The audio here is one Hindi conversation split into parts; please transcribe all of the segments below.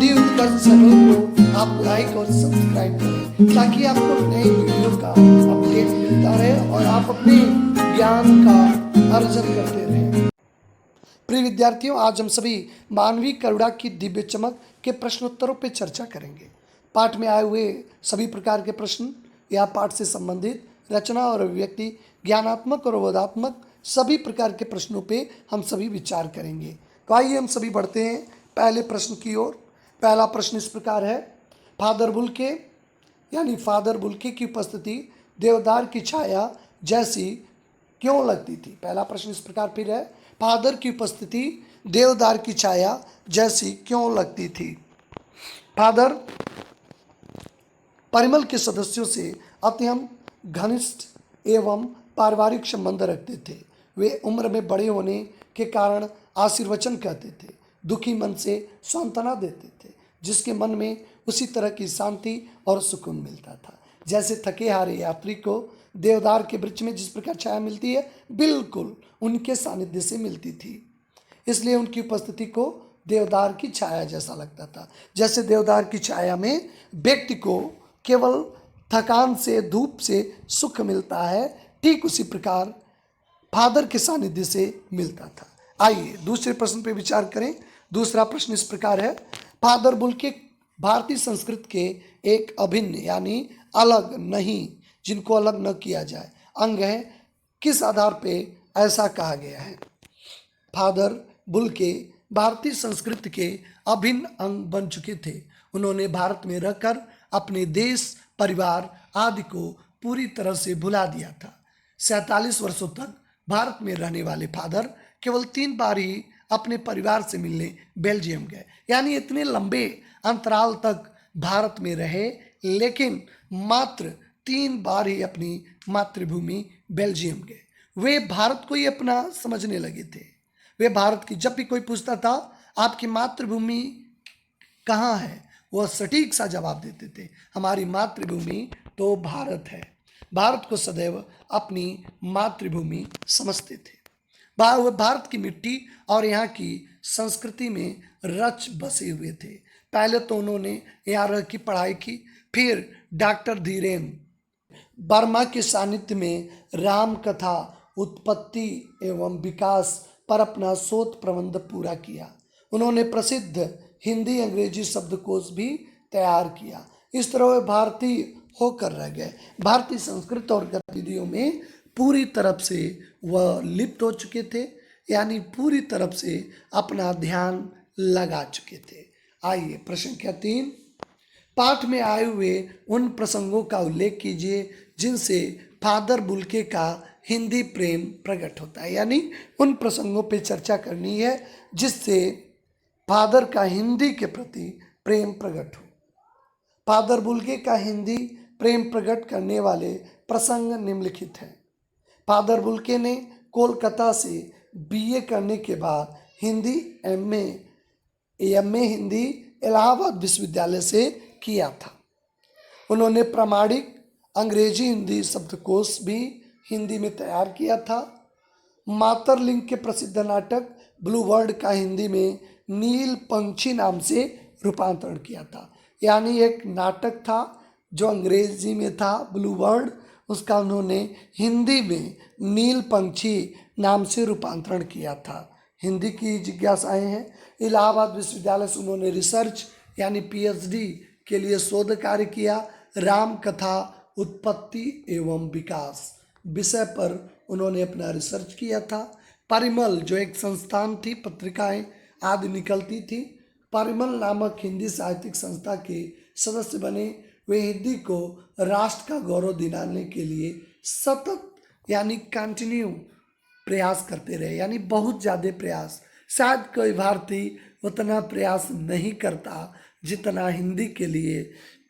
हिंदी उत्कर्ष चैनल को आप लाइक और सब्सक्राइब करें ताकि आपको नई वीडियो का अपडेट मिलता रहे और आप अपने ज्ञान का अर्जन करते रहें। प्रिय विद्यार्थियों, आज हम सभी मानवीय करुणा की दिव्य चमक के प्रश्नोत्तरों पर चर्चा करेंगे। पाठ में आए हुए सभी प्रकार के प्रश्न या पाठ से संबंधित रचना और अभिव्यक्ति, ज्ञानात्मक और बोधात्मक सभी प्रकार के प्रश्नों पे हम सभी विचार करेंगे। तो आइए हम सभी बढ़ते हैं पहले प्रश्न की ओर। पहला प्रश्न इस प्रकार है, फादर बुल्के यानी फादर बुल्के की उपस्थिति देवदार की छाया जैसी क्यों लगती थी। पहला प्रश्न इस प्रकार फिर है, फादर की उपस्थिति देवदार की छाया जैसी क्यों लगती थी। फादर परिमल के सदस्यों से अत्यंत घनिष्ठ एवं पारिवारिक संबंध रखते थे। वे उम्र में बड़े होने के कारण आशीर्वचन कहते थे, दुखी मन से सांत्वना देते थे, जिसके मन में उसी तरह की शांति और सुकून मिलता था जैसे थके हारे यात्री को देवदार के वृक्ष में जिस प्रकार छाया मिलती है, बिल्कुल उनके सानिध्य से मिलती थी। इसलिए उनकी उपस्थिति को देवदार की छाया जैसा लगता था। जैसे देवदार की छाया में व्यक्ति को केवल थकान से, धूप से सुख मिलता है, ठीक उसी प्रकार फादर के सानिध्य से मिलता था। आइए दूसरे प्रश्न पर विचार करें। दूसरा प्रश्न इस प्रकार है, फादर बुल्के भारतीय संस्कृति के एक अभिन्न यानी अलग नहीं, जिनको अलग न किया जाए अंग है, किस आधार पे ऐसा कहा गया है। फादर बुल्के भारतीय संस्कृति के अभिन्न अंग बन चुके थे। उन्होंने भारत में रहकर अपने देश, परिवार आदि को पूरी तरह से भुला दिया था। 47 वर्षों तक भारत में रहने वाले फादर केवल 3 बार ही अपने परिवार से मिलने बेल्जियम गए, यानी इतने लंबे अंतराल तक भारत में रहे, लेकिन मात्र 3 बार ही अपनी मातृभूमि बेल्जियम गए। वे भारत को ही अपना समझने लगे थे। वे भारत की, जब भी कोई पूछता था आपकी मातृभूमि कहाँ है, वह सटीक सा जवाब देते थे, हमारी मातृभूमि तो भारत है। भारत को सदैव अपनी मातृभूमि समझते थे। वह भारत की मिट्टी और यहाँ की संस्कृति में रच बसे हुए थे। पहले तो उन्होंने यहाँ रह की पढ़ाई की, फिर डॉक्टर धीरेन वर्मा के सानिध्य में राम कथा उत्पत्ति एवं विकास पर अपना शोध प्रबंध पूरा किया। उन्होंने प्रसिद्ध हिंदी अंग्रेजी शब्दकोश भी तैयार किया। इस तरह वे भारतीय होकर रह गए। भारतीय संस्कृति और गतिविधियों में पूरी तरफ से वह लिप्त हो चुके थे, यानी पूरी तरफ से अपना ध्यान लगा चुके थे। आइए प्रश्न संख्या 3, पाठ में आए हुए उन प्रसंगों का उल्लेख कीजिए जिनसे फादर बुल्के का हिंदी प्रेम प्रकट होता है। यानी उन प्रसंगों पे चर्चा करनी है जिससे फादर का हिंदी के प्रति प्रेम प्रकट हो। फादर बुल्के का हिंदी प्रेम प्रकट करने वाले प्रसंग निम्नलिखित हैं। फादर बुल्के ने कोलकाता से बीए करने के बाद हिंदी एमए हिंदी इलाहाबाद विश्वविद्यालय से किया था। उन्होंने प्रामाणिक अंग्रेजी हिंदी शब्दकोश भी हिंदी में तैयार किया था। मातरलिंग के प्रसिद्ध नाटक ब्लू वर्ल्ड का हिंदी में नील पंछी नाम से रूपांतरण किया था। यानी एक नाटक था जो अंग्रेजी में था ब्लू वर्ल्ड, उसका उन्होंने हिंदी में नील पंछी नाम से रूपांतरण किया था। हिंदी की जिज्ञासाएं हैं। इलाहाबाद विश्वविद्यालय से उन्होंने रिसर्च यानी पीएचडी के लिए शोध कार्य किया। राम कथा उत्पत्ति एवं विकास विषय पर उन्होंने अपना रिसर्च किया था। परिमल जो एक संस्थान थी, पत्रिकाएं आदि निकलती थी, परिमल नामक हिंदी साहित्यिक संस्था के सदस्य बने। वे हिंदी को राष्ट्र का गौरव दिलाने के लिए सतत यानी कंटिन्यू प्रयास करते रहे, यानी बहुत ज़्यादा प्रयास। शायद कोई भारतीय उतना प्रयास नहीं करता जितना हिंदी के लिए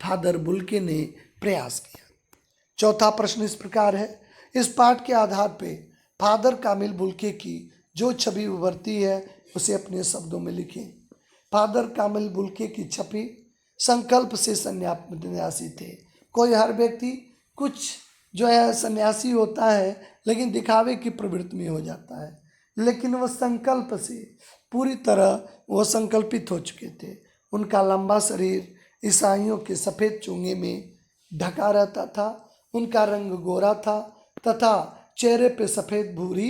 फादर बुल्के ने प्रयास किया। चौथा प्रश्न इस प्रकार है, इस पाठ के आधार पर फादर कामिल बुल्के की जो छवि उभरती है उसे अपने शब्दों में लिखें। फादर कामिल बुल्के की छवि संकल्प से सन्यासी थे। कोई हर व्यक्ति कुछ जो है सन्यासी होता है, लेकिन दिखावे की प्रवृत्ति में हो जाता है, लेकिन वह संकल्प से पूरी तरह वो संकल्पित हो चुके थे। उनका लंबा शरीर ईसाइयों के सफ़ेद चूंगे में ढका रहता था। उनका रंग गोरा था तथा चेहरे पे सफ़ेद भूरी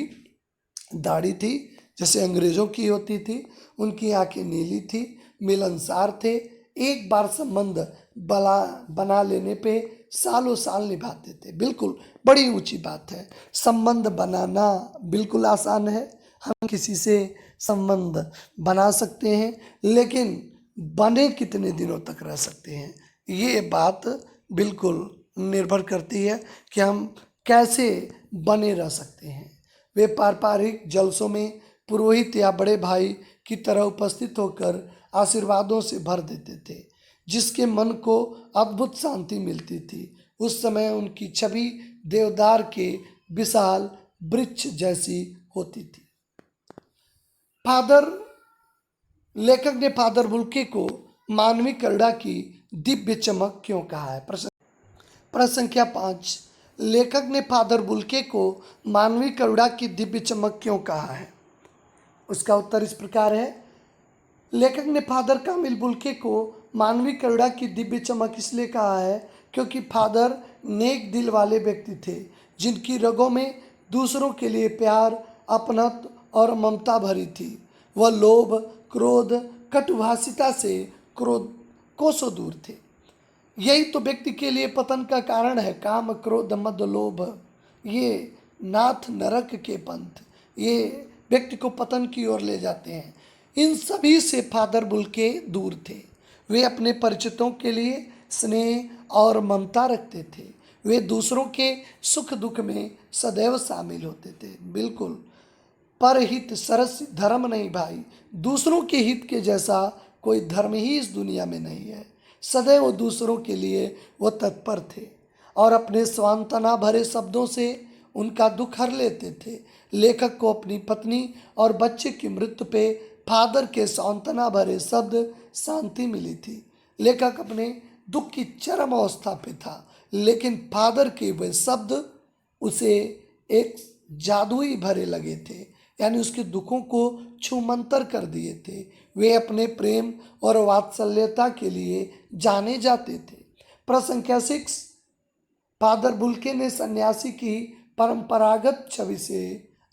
दाढ़ी थी जैसे अंग्रेजों की होती थी। उनकी आंखें नीली थी, मिलनसार थे। एक बार संबंध बना लेने पे सालों साल निभाते थे। बिल्कुल बड़ी ऊंची बात है। संबंध बनाना बिल्कुल आसान है, हम किसी से संबंध बना सकते हैं, लेकिन बने कितने दिनों तक रह सकते हैं ये बात बिल्कुल निर्भर करती है कि हम कैसे बने रह सकते हैं। वे पारंपरिक जलसों में पुरोहित या बड़े भाई की तरह उपस्थित होकर आशीर्वादों से भर देते थे, जिसके मन को अद्भुत शांति मिलती थी। उस समय उनकी छवि देवदार के विशाल वृक्ष जैसी होती थी। फादर लेखक ने फादर बुल्के को मानवीय करुणा की दिव्य चमक क्यों कहा है? प्रश्न संख्या 5, लेखक ने फादर बुल्के को मानवीय करुणा की दिव्य चमक क्यों कहा है? उसका उत्तर इस प्रकार है। लेखक ने फादर कामिल बुल्के को मानवीय करुणा की दिव्य चमक इसलिए कहा है क्योंकि फादर नेक दिल वाले व्यक्ति थे, जिनकी रगों में दूसरों के लिए प्यार, अपनत्व और ममता भरी थी। वह लोभ, क्रोध, कटुभाषिता से कोसों दूर थे। यही तो व्यक्ति के लिए पतन का कारण है। काम, क्रोध, मद, लोभ, ये नाथ नरक के पंथ, ये व्यक्ति को पतन की ओर ले जाते हैं। इन सभी से फादर बुल्के दूर थे। वे अपने परिचितों के लिए स्नेह और ममता रखते थे। वे दूसरों के सुख दुख में सदैव शामिल होते थे। बिल्कुल, परहित सरस धर्म नहीं भाई, दूसरों के हित के जैसा कोई धर्म ही इस दुनिया में नहीं है। सदैव दूसरों के लिए वो तत्पर थे और अपने सांत्वना भरे शब्दों से उनका दुख हर लेते थे। लेखक को अपनी पत्नी और बच्चे की मृत्यु पे फादर के सांत्वना भरे शब्द शांति मिली थी। लेखक अपने दुख की चरम अवस्था पे था, लेकिन फादर के वे शब्द उसे एक जादुई भरे लगे थे, यानी उसके दुखों को छूमंतर कर दिए थे। वे अपने प्रेम और वात्सल्यता के लिए जाने जाते थे। प्रश्न संख्या 6, फादर बुल्के ने सन्यासी की परंपरागत छवि से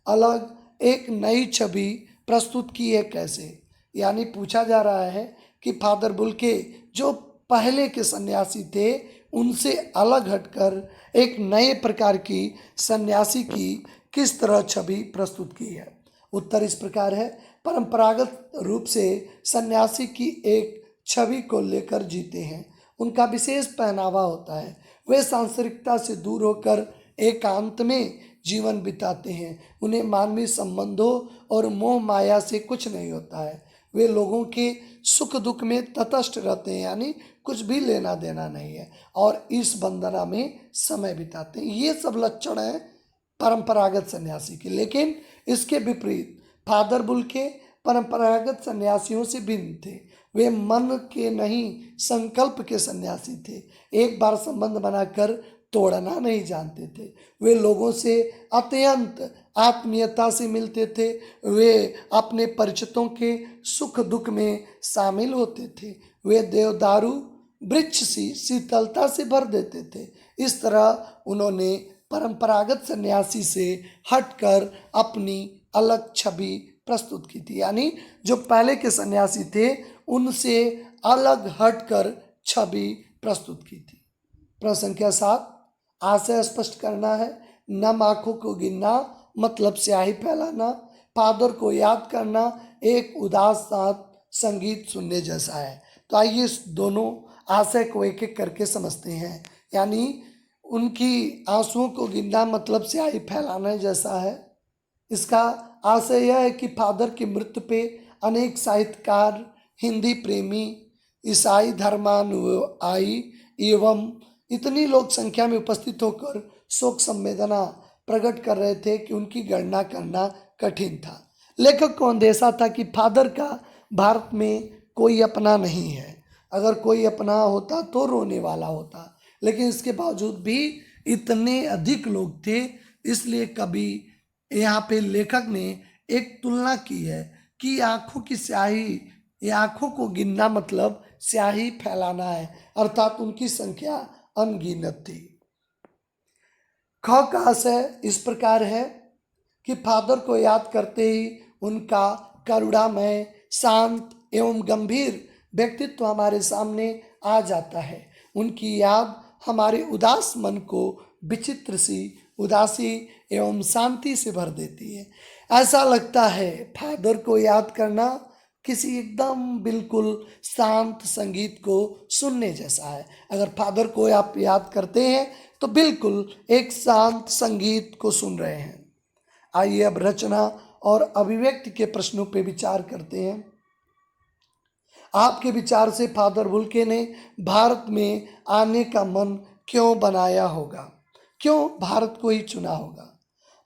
अलग एक नई छवि प्रस्तुत की है कैसे? यानी पूछा जा रहा है कि फादर बुल्के जो पहले के सन्यासी थे उनसे अलग हटकर एक नए प्रकार की सन्यासी की किस तरह छवि प्रस्तुत की है? उत्तर इस प्रकार है। परंपरागत रूप से सन्यासी की एक छवि को लेकर जीते हैं। उनका विशेष पहनावा होता है। वे सांसारिकता से दूर होकर एकांत में जीवन बिताते हैं। उन्हें मानवीय संबंधों और मोह माया से कुछ नहीं होता है। वे लोगों के सुख दुख में तटस्थ रहते हैं, यानी कुछ भी लेना देना नहीं है, और इस वंदना में समय बिताते हैं। ये सब लक्षण हैं परंपरागत सन्यासी के। लेकिन इसके विपरीत फादर बुल्के परंपरागत सन्यासियों से भिन्न थे। वे मन के नहीं संकल्प के सन्यासी थे। एक बार संबंध बनाकर तोड़ना नहीं जानते थे। वे लोगों से अत्यंत आत्मीयता से मिलते थे। वे अपने परिचितों के सुख दुख में शामिल होते थे। वे देवदारू वृक्ष सी शीतलता से भर देते थे। इस तरह उन्होंने परंपरागत सन्यासी से हटकर अपनी अलग छवि प्रस्तुत की थी, यानी जो पहले के सन्यासी थे उनसे अलग हटकर छवि प्रस्तुत की थी। प्रश्न संख्या 7, आशय स्पष्ट करना है। नम आंखों को गिनना मतलब स्याही फैलाना। फादर को याद करना एक उदास साथ संगीत सुनने जैसा है। तो आइए इस दोनों आशय को एक एक करके समझते हैं। यानी उनकी आंसुओं को गिनना मतलब स्याही फैलाना जैसा है। इसका आशय यह है कि फादर की मृत्यु पे अनेक साहित्यकार, हिंदी प्रेमी, ईसाई धर्मानुयायी एवं इतनी लोग संख्या में उपस्थित होकर शोक संवेदना प्रकट कर रहे थे कि उनकी गणना करना कठिन था। लेखक को अंदेशा था कि फादर का भारत में कोई अपना नहीं है। अगर कोई अपना होता तो रोने वाला होता, लेकिन इसके बावजूद भी इतने अधिक लोग थे। इसलिए कभी यहाँ पे लेखक ने एक तुलना की है कि आंखों की स्याही ये आंखों को गिनना मतलब स्याही फैलाना है, अर्थात उनकी संख्या अनगिनत थी। ख का आशय इस प्रकार है कि फादर को याद करते ही उनका करुणामय, शांत एवं गंभीर व्यक्तित्व हमारे सामने आ जाता है। उनकी याद हमारे उदास मन को विचित्र सी उदासी एवं शांति से भर देती है। ऐसा लगता है फादर को याद करना किसी एकदम बिल्कुल शांत संगीत को सुनने जैसा है। अगर फादर को आप याद करते हैं तो बिल्कुल एक शांत संगीत को सुन रहे हैं। आइए अब रचना और अभिव्यक्ति के प्रश्नों पे विचार करते हैं। आपके विचार से फादर बुल्के ने भारत में आने का मन क्यों बनाया होगा? क्यों भारत को ही चुना होगा?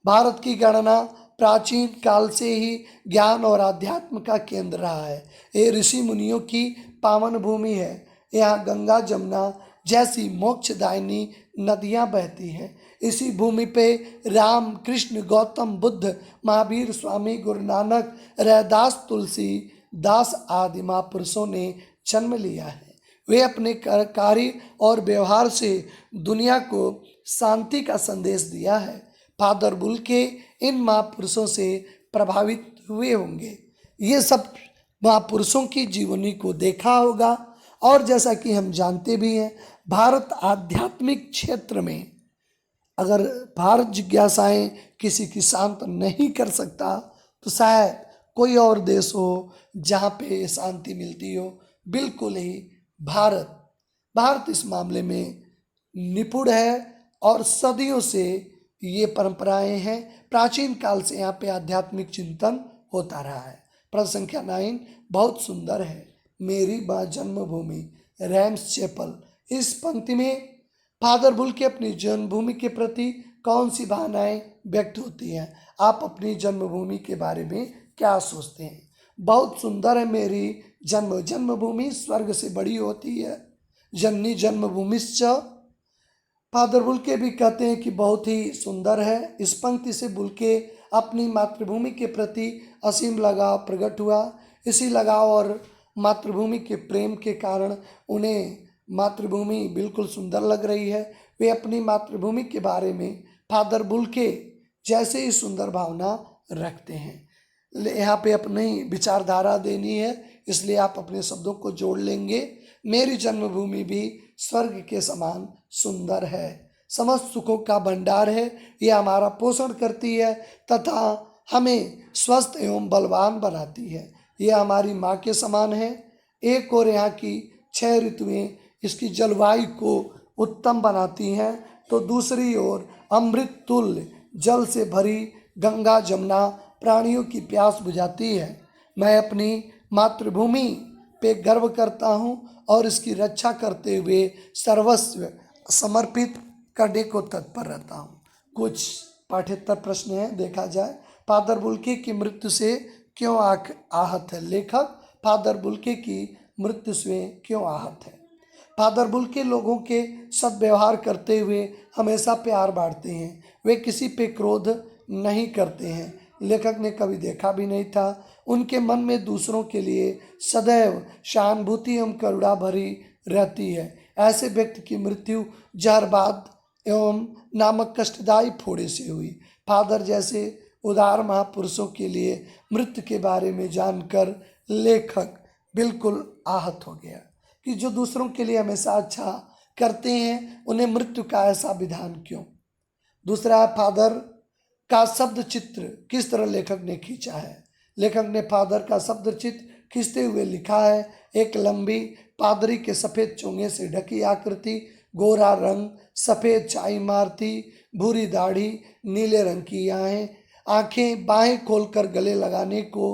भारत की गणना प्राचीन काल से ही ज्ञान और आध्यात्म का केंद्र रहा है। ये ऋषि मुनियों की पावन भूमि है। यहाँ गंगा जमुना जैसी मोक्षदायिनी नदियाँ बहती हैं। इसी भूमि पे राम, कृष्ण, गौतम बुद्ध, महावीर, स्वामी गुरु नानक, रैदास, तुलसी दास आदि महापुरुषों ने जन्म लिया है। वे अपने कार्य और व्यवहार से दुनिया को शांति का संदेश दिया है। फादर बुल्के इन महापुरुषों से प्रभावित हुए होंगे। ये सब महापुरुषों की जीवनी को देखा होगा और जैसा कि हम जानते भी हैं, भारत आध्यात्मिक क्षेत्र में अगर भारत जिज्ञासाएं किसी की शांत नहीं कर सकता तो शायद कोई और देश हो जहाँ पे शांति मिलती हो। बिल्कुल ही भारत इस मामले में निपुण है और सदियों से ये परंपराएं हैं। प्राचीन काल से यहाँ पे आध्यात्मिक चिंतन होता रहा है। प्रश्न संख्या 9 बहुत सुंदर है। मेरी माँ जन्मभूमि, रैम्स चैपल। इस पंक्ति में फादर बुल्के अपनी जन्मभूमि के प्रति कौन सी भावनाएं व्यक्त होती हैं? आप अपनी जन्मभूमि के बारे में क्या सोचते हैं? बहुत सुंदर है। मेरी जन्मभूमि स्वर्ग से बड़ी होती है। जननी जन्मभूमिश्च। फादर बुल्के भी कहते हैं कि बहुत ही सुंदर है। इस पंक्ति से बुल्के अपनी मातृभूमि के प्रति असीम लगाव प्रकट हुआ। इसी लगाव और मातृभूमि के प्रेम के कारण उन्हें मातृभूमि बिल्कुल सुंदर लग रही है। वे अपनी मातृभूमि के बारे में फादर बुल्के जैसे ही सुंदर भावना रखते हैं। यहाँ पे अपनी विचारधारा देनी है, इसलिए आप अपने शब्दों को जोड़ लेंगे। मेरी जन्मभूमि भी स्वर्ग के समान सुंदर है, समस्त सुखों का भंडार है। यह हमारा पोषण करती है तथा हमें स्वस्थ एवं बलवान बनाती है। यह हमारी माँ के समान है। एक और यहाँ की 6 ऋतुएं इसकी जलवायु को उत्तम बनाती हैं, तो दूसरी ओर अमृत तुल्य जल से भरी गंगा जमुना प्राणियों की प्यास बुझाती है। मैं अपनी मातृभूमि पे गर्व करता हूँ और इसकी रक्षा करते हुए सर्वस्व समर्पित करने को तत्पर रहता हूँ। कुछ पाठ्येतर प्रश्न हैं, देखा जाए। फादर बुल्के की मृत्यु से क्यों आहत है? लेखक फादर बुल्के की मृत्यु से क्यों आहत है? फादर बुल्के लोगों के सद्व्यवहार करते हुए हमेशा प्यार बांटते हैं। वे किसी पे क्रोध नहीं करते हैं। लेखक ने कभी देखा भी नहीं था। उनके मन में दूसरों के लिए सदैव सहानुभूति एवं करुणा भरी रहती है। ऐसे व्यक्ति की मृत्यु जहरबाद एवं नामक कष्टदायी फोड़े से हुई। फादर जैसे उदार महापुरुषों के लिए मृत्यु के बारे में जानकर लेखक बिल्कुल आहत हो गया कि जो दूसरों के लिए हमेशा अच्छा करते हैं उन्हें मृत्यु का ऐसा विधान क्यों। दूसरा है, फादर का शब्द चित्र किस तरह लेखक ने खींचा है? लेखक ने फादर का शब्द चित्र खींचते हुए लिखा है, एक लंबी पादरी के सफ़ेद चोंगे से ढकी आकृति, गोरा रंग, सफ़ेद चाई मारती, भूरी दाढ़ी, नीले रंग की आँखें बाहें खोलकर गले लगाने को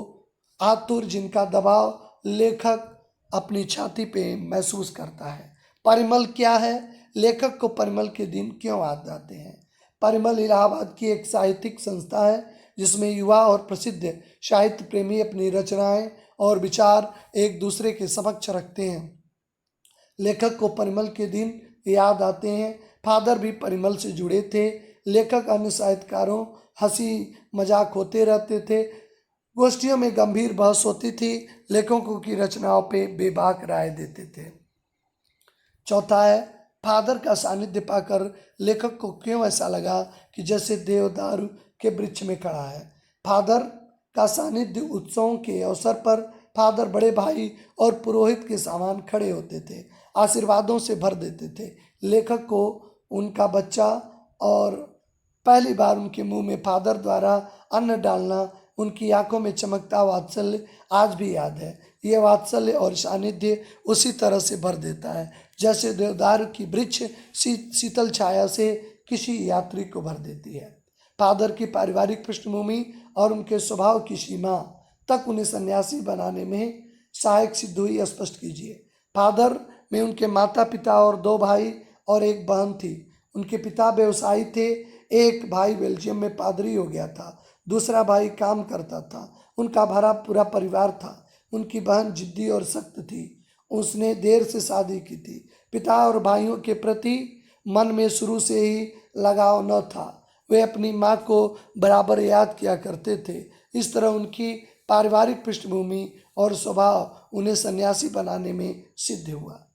आतुर, जिनका दबाव लेखक अपनी छाती पे महसूस करता है। परिमल क्या है? लेखक को परिमल के दिन क्यों याद आते हैं? परिमल इलाहाबाद की एक साहित्यिक संस्था है जिसमें युवा और प्रसिद्ध साहित्य प्रेमी अपनी रचनाएं और विचार एक दूसरे के समक्ष रखते हैं। लेखक को परिमल के दिन याद आते हैं। फादर भी परिमल से जुड़े थे। लेखक अन्य साहित्यकारों हंसी मजाक होते रहते थे। गोष्ठियों में गंभीर बहस होती थी, लेखकों की रचनाओं पे बेबाक राय देते थे। चौथा है, फादर का सानिध्य पाकर लेखक को क्यों ऐसा लगा कि जैसे देवदारू के वृक्ष में खड़ा है। फादर का सानिध्य उत्सवों के अवसर पर फादर बड़े भाई और पुरोहित के समान खड़े होते थे, आशीर्वादों से भर देते थे। लेखक को उनका बच्चा और पहली बार उनके मुंह में फादर द्वारा अन्न डालना, उनकी आंखों में चमकता वात्सल्य आज भी याद है। यह वात्सल्य और सानिध्य उसी तरह से भर देता है जैसे देवदारू की वृक्ष शीतल छाया से किसी यात्री को भर देती है। फादर की पारिवारिक पृष्ठभूमि और उनके स्वभाव की सीमा तक उन्हें सन्यासी बनाने में सहायक सिद्ध हुई। स्पष्ट कीजिए। फादर में उनके माता पिता और 2 भाई और 1 बहन थी। उनके पिता व्यवसायी थे, एक भाई बेल्जियम में पादरी हो गया था, दूसरा भाई काम करता था। उनका भरा पूरा परिवार था। उनकी बहन जिद्दी और सख्त थी, उसने देर से शादी की थी। पिता और भाइयों के प्रति मन में शुरू से ही लगाव न था, वे अपनी माँ को बराबर याद किया करते थे। इस तरह उनकी पारिवारिक पृष्ठभूमि और स्वभाव उन्हें सन्यासी बनाने में सिद्ध हुआ।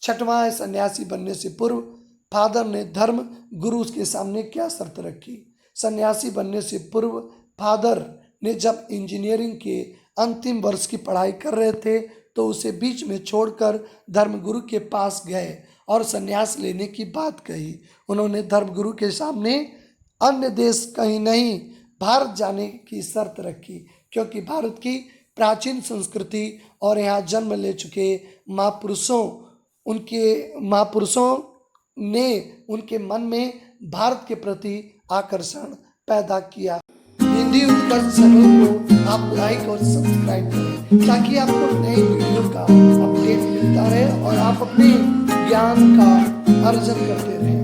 छठवां है, सन्यासी बनने से पूर्व फादर ने धर्म गुरु के सामने क्या शर्त रखी। सन्यासी बनने से पूर्व फादर ने जब इंजीनियरिंग के अंतिम वर्ष की पढ़ाई कर रहे थे तो उसे बीच में छोड़कर धर्मगुरु के पास गए और सन्यास लेने की बात कही। उन्होंने धर्मगुरु के सामने अन्य देश कहीं नहीं, भारत जाने की शर्त रखी, क्योंकि भारत की प्राचीन संस्कृति और यहाँ जन्म ले चुके महापुरुषों ने उनके मन में भारत के प्रति आकर्षण पैदा किया। हिंदी उत्कर्ष चैनल को आप लाइक और सब्सक्राइब करें ताकि आपको नई वीडियो का अपडेट मिलता रहे और आप अपने ज्ञान का अर्जन करते रहें।